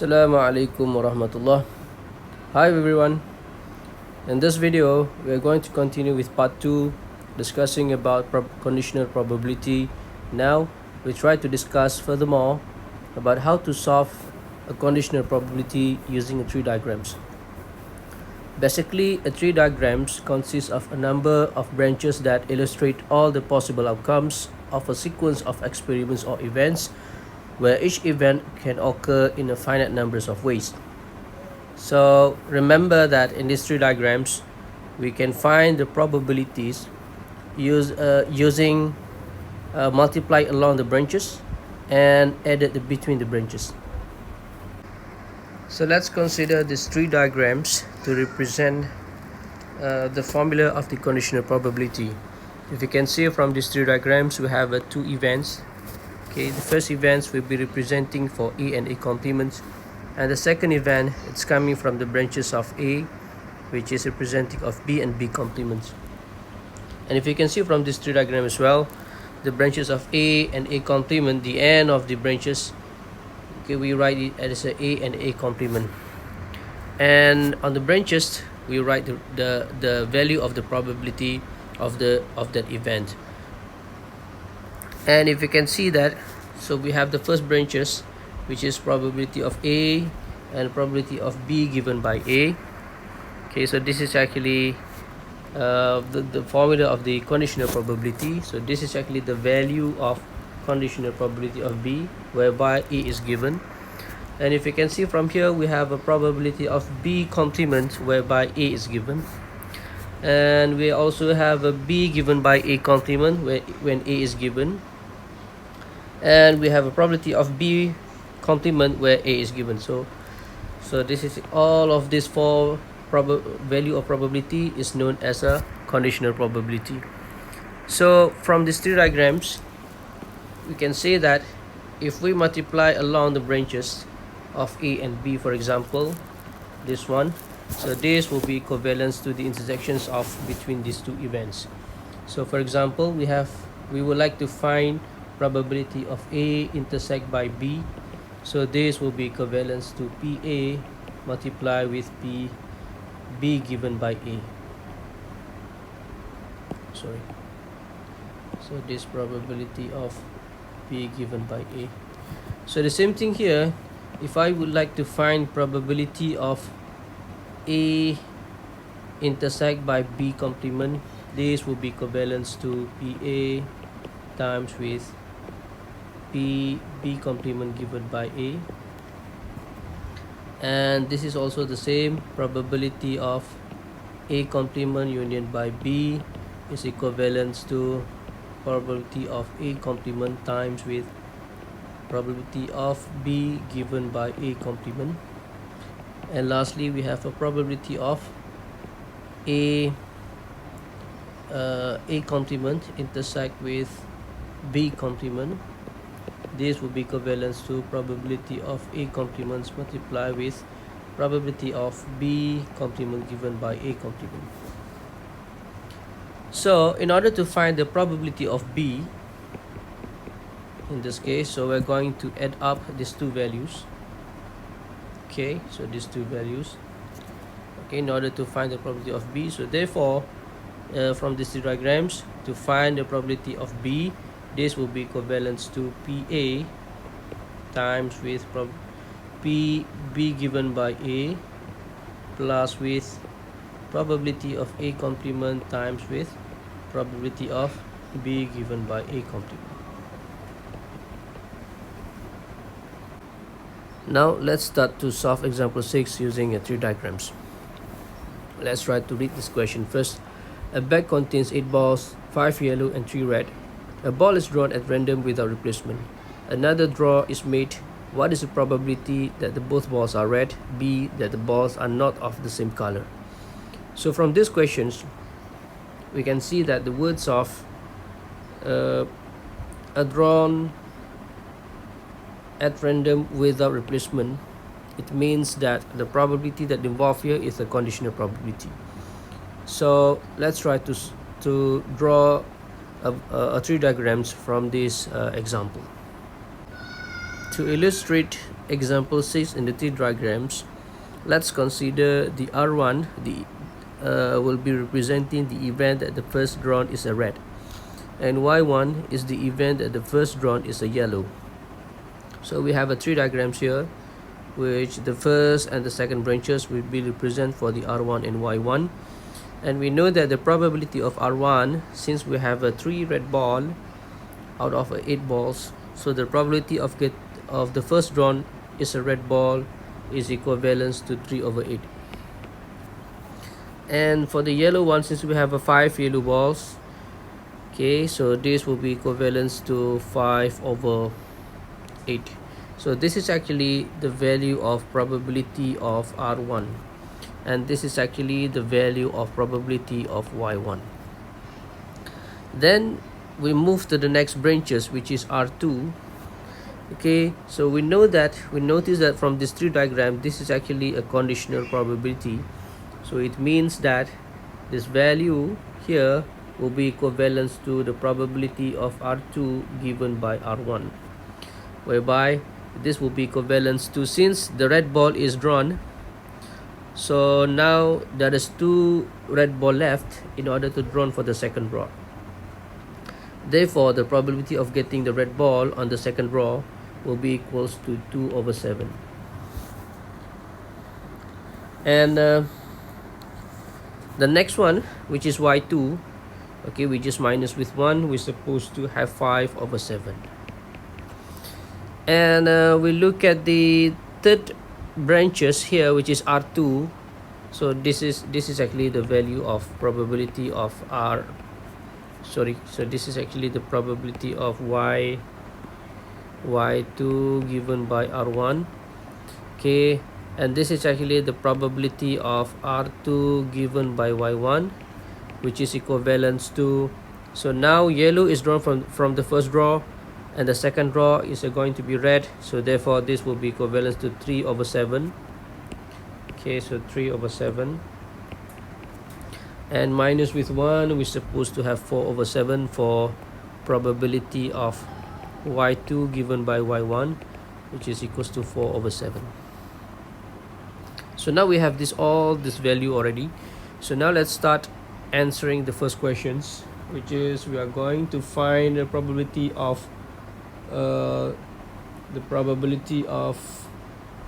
Assalamu alaikum warahmatullah. Hi everyone. In this video, we are going to continue with part 2, discussing about conditional probability. Now, we try to discuss furthermore about how to solve a conditional probability using a tree diagrams. Basically, a tree diagrams consists of a number of branches that illustrate all the possible outcomes of a sequence of experiments or events, where each event can occur in a finite numbers of ways. So remember that in these tree diagrams, we can find the probabilities using multiply along the branches and added between the branches. So let's consider these tree diagrams to represent the formula of the conditional probability. If you can see from these three diagrams, we have two events. Okay, the first events will be representing for A and A complements, and the second event, it's coming from the branches of A, which is representing of B and B complements. And if you can see from this tree diagram as well, the branches of A and A complement, the end of the branches, okay, we write it as a A and A complement, and on the branches we write the value of the probability of that event. And if you can see that, so we have the first branches, which is probability of A and probability of B given by A. Okay, so this is actually the formula of the conditional probability. So this is actually the value of conditional probability of B, whereby A is given. And if you can see from here, we have a probability of B complement, whereby A is given. And we also have a B given by A complement when A is given. And we have a probability of B complement where A is given. So this is all of these four value of probability is known as a conditional probability. So from these three diagrams, we can say that if we multiply along the branches of A and B, for example, this one, so this will be equivalent to the intersections of between these two events. So for example, we would like to find probability of A intersect by B, so this will be equivalent to PA multiplied with B given by A. So this probability of B given by A. So the same thing here, if I would like to find probability of A intersect by B complement, this will be equivalent to PA times with B complement given by A. And this is also the same, probability of A complement union by B is equivalent to probability of A complement times with probability of B given by A complement. And lastly, we have a probability of A complement intersect with B complement. This will be equivalent to probability of A complements multiplied with probability of B complement given by A complement. So in order to find the probability of B, in this case, so we're going to add up these two values. Okay, so these two values, okay, in order to find the probability of B. So therefore, from these two diagrams, to find the probability of B, this will be equivalent to PA times with B given by A plus with probability of A complement times with probability of B given by A complement. Now let's start to solve example 6 using tree diagrams. Let's try to read this question first. A bag contains 8 balls, 5 yellow and 3 red. A ball is drawn at random without replacement. Another draw is made. What is the probability that the both balls are red? B, that the balls are not of the same color. So from these questions, we can see that the words of are drawn at random without replacement, it means that the probability that involved here is a conditional probability. So let's try to draw a tree diagrams from this example. to illustrate example 6 in the T diagrams, let's consider the R1 will be representing the event that the first drawn is a red, and Y1 is the event that the first drawn is a yellow. So we have a 3 diagrams here, which the first and the second branches will be represent for the R1 and Y1. And we know that the probability of R1, since we have a 3 red ball out of 8 balls, so the probability of the first drawn is a red ball is equivalent to 3/8. And for the yellow one, since we have a 5 yellow balls, okay, so this will be equivalent to 5/8. So this is actually the value of probability of R1, and this is actually the value of probability of Y1. Then we move to the next branches, which is R2. Okay, so we notice that from this 3 diagram, this is actually a conditional probability. So it means that this value here will be equivalent to the probability of R2 given by R1, whereby this will be equivalent to, since the red ball is drawn, so now there is 2 red ball left in order to draw for the second draw. Therefore, the probability of getting the red ball on the second draw will be equals to 2/7. And the next one, which is Y2, okay, we just minus with 1, we're supposed to have 5/7. And we look at the third branches here, which is R2. So this is actually the value of probability of so this is actually the probability of Y2 given by R1. Okay, and this is actually the probability of R2 given by Y1, which is equivalent to, so now yellow is drawn from the first draw, and the second draw is going to be red, so therefore this will be equivalent to 3/7. Okay, so 3/7, and minus with 1, we're supposed to have 4/7 for probability of Y2 given by Y1, which is equals to 4/7. So now we have all this value already. So now let's start answering the first questions, which is we are going to find the probability of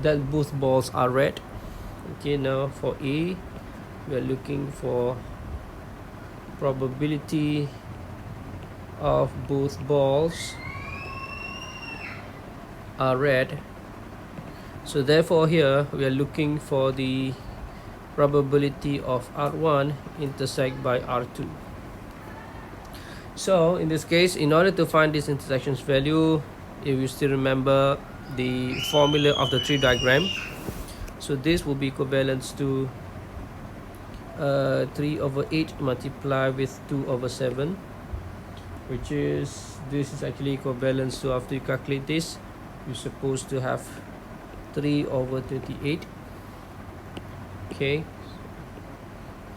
that both balls are red. Okay, now for A, we are looking for probability of both balls are red. So therefore here we are looking for the probability of R1 intersect by R2. So in this case, in order to find this intersections value, if you still remember the formula of the 3 diagram, so this will be equivalent to 3/8 multiplied with 2/7, which is, this is actually equivalent to, after you calculate this, you're supposed to have 3/28. Okay,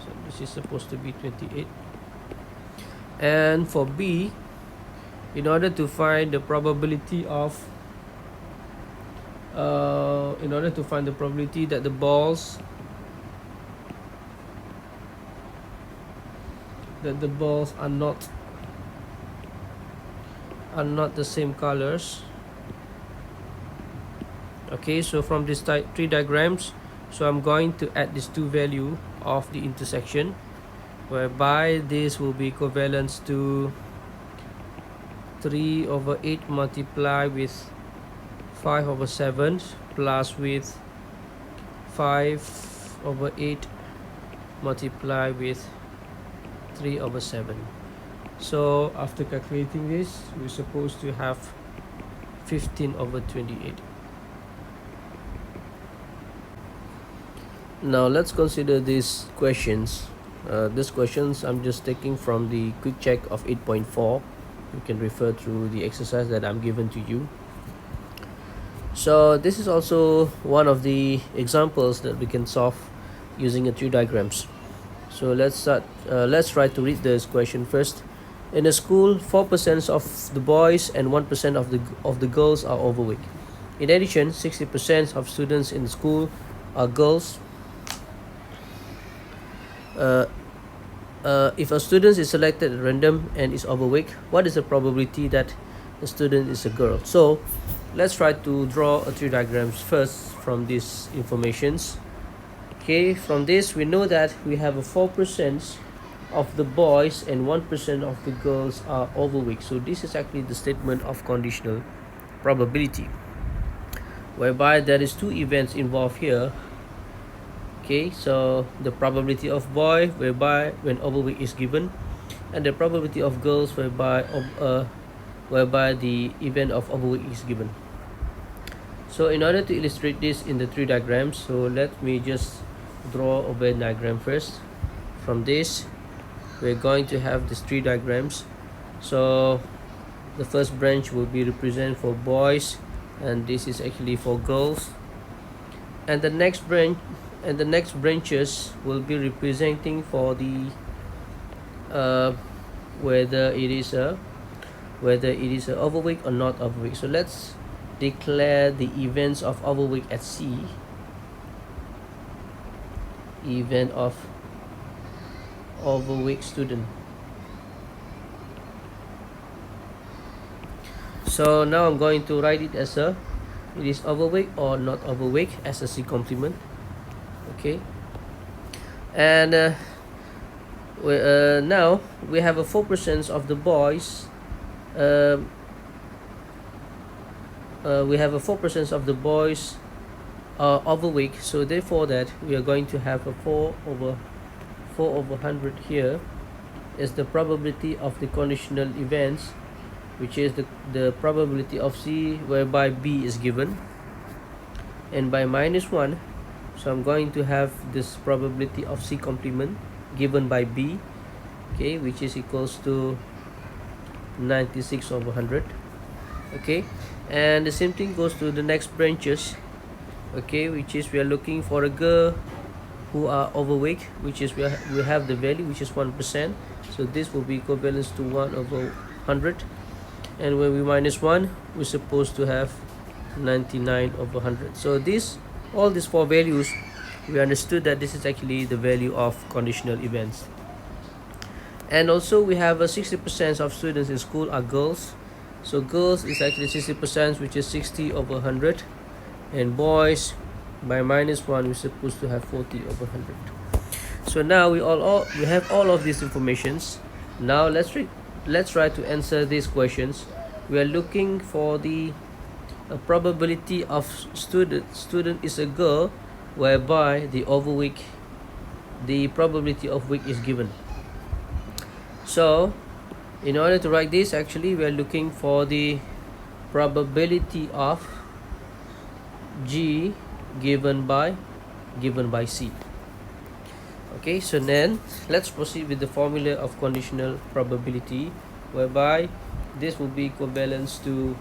so this is supposed to be 28. And for B, in order to find the probability of that the balls are not the same colors. Okay, so from this 3 diagrams, so I'm going to add these 2 value of the intersection, whereby this will be equivalent to 3/8 multiplied with 5/7 plus with 5/8 multiplied with 3/7. So after calculating this, we're supposed to have 15/28. Now let's consider these questions. These questions I'm just taking from the quick check of 8.4. You can refer through the exercise that I'm given to you. So this is also one of the examples that we can solve using a 3 diagrams. So let's try to read this question first. In a school, 4% of the boys and 1% of the girls are overweight. In addition, 60% of students in school are girls. If a student is selected at random and is overweight, what is the probability that the student is a girl? So let's try to draw a 3 diagrams first from these informations. Okay, from this we know that we have a 4% of the boys and 1% of the girls are overweight. So this is actually the statement of conditional probability, whereby there is 2 events involved here. Okay, so the probability of boy, whereby when overweight is given, and the probability of girls, whereby the event of overweight is given. So in order to illustrate this in the 3 diagrams, so let me just draw a Venn diagram first. From this we're going to have these 3 diagrams. So the first branch will be represented for boys, and this is actually for girls, and the next branches will be representing for the whether it is a overweight or not overweight. So let's declare the events of overweight at C. Event of overweight student. So now I'm going to write it as it is overweight or not overweight as a C complement. Okay, and now we have a 4% of the boys. We have a 4% of the boys are overweight, so therefore that we are going to have a 4 over 100 here is the probability of the conditional events, which is the probability of C, whereby B is given, and by -1. So I'm going to have this probability of C complement given by B, okay, which is equals to 96 over 100. Okay, and the same thing goes to the next branches, okay, which is we are looking for a girl who are overweight, which is we have the value which is 1%. So this will be equivalent to 1 over 100, and when we -1, we're supposed to have 99 over 100. So all these 4 values, we understood that this is actually the value of conditional events. And also we have a 60% of students in school are girls. So girls is actually 60%, which is 60 over 100, and boys by -1 we're supposed to have 40 over 100. So now we have all of these informations. Now let's try to answer these questions. We are looking for the probability of student is a girl, whereby the probability of weight is given. So in order to write this, actually we are looking for the probability of G given by C. Okay, so then let's proceed with the formula of conditional probability, whereby this will be equivalent to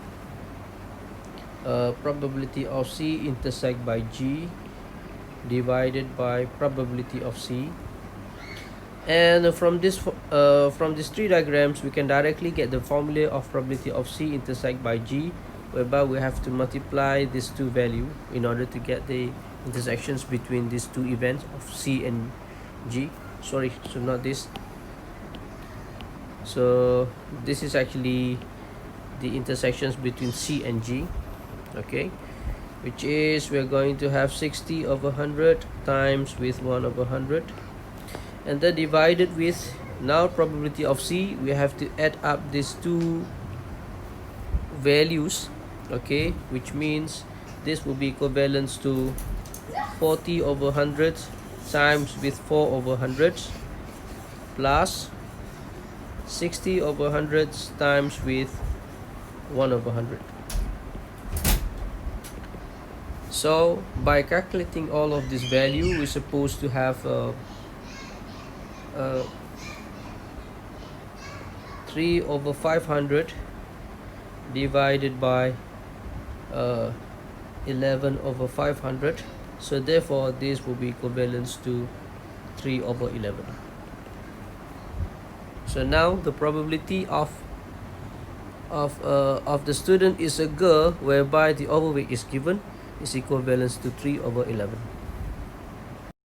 probability of C intersect by G divided by probability of C. And from these 3 diagrams, we can directly get the formula of probability of C intersect by G, whereby we have to multiply these 2 values in order to get the intersections between these 2 events of C and G. Sorry, so not this. So this is actually the intersections between C and G, okay, which is we're going to have 60 over 100 times with 1 over 100, and then divided with now probability of C. We have to add up these 2 values, okay, which means this will be equivalent to 40 over 100 times with 4 over 100 plus 60 over 100 times with 1 over 100. So by calculating all of this value, we're supposed to have 3 over 500 divided by 11 over 500. So therefore this will be equivalent to 3 over 11. So now the probability of of the student is a girl, whereby the overweight is given, is equivalent to 3/11.